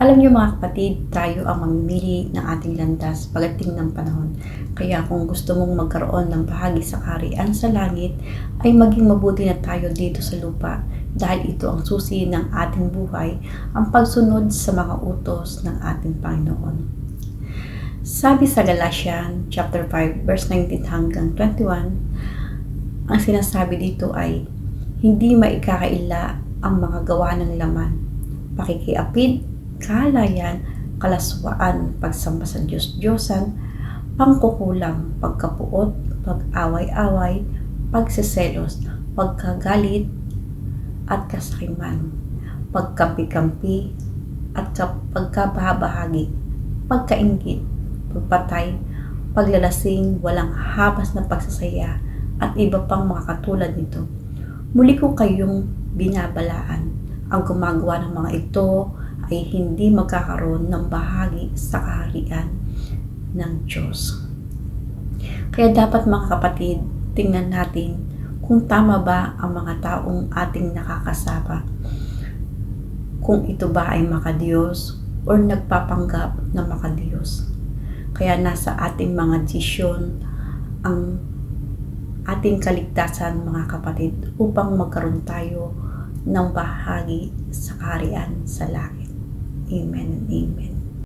Alam niyo mga kapatid, tayo ang mamimili ng ating landas pagdating ng panahon. Kaya kung gusto mong magkaroon ng bahagi sa kaharian sa langit, ay maging mabuti na tayo dito sa lupa dahil ito ang susi ng ating buhay, ang pagsunod sa mga utos ng ating Panginoon. Sabi sa Galatians chapter 5 verse 19 hanggang 21, ang sinasabi dito ay hindi maikakaila ang mga gawa ng laman, pakikiapid, kaalayan, kalaswaan, pagsamba sa Diyos-Diyosan, pangkukulam, pagkapuot, pag-away-away, pagseselos, pagkagalit at kasakiman, pagkampi-kampi at pagkabahagi, pagkainggit, pagpatay, paglalasing, walang habas na pagsasaya at iba pang mga katulad nito. Muli ko kayong binabalaan, ang gumagawa ng mga ito ay hindi magkakaroon ng bahagi sa kaharian ng Diyos. Kaya dapat mga kapatid, tingnan natin kung tama ba ang mga taong ating nakakasama. Kung ito ba ay makadiyos o nagpapanggap na makadiyos. Kaya nasa ating mga desisyon ang ating kaligtasan mga kapatid upang magkaroon tayo ng bahagi sa kaharian sa langit. Amen and amen.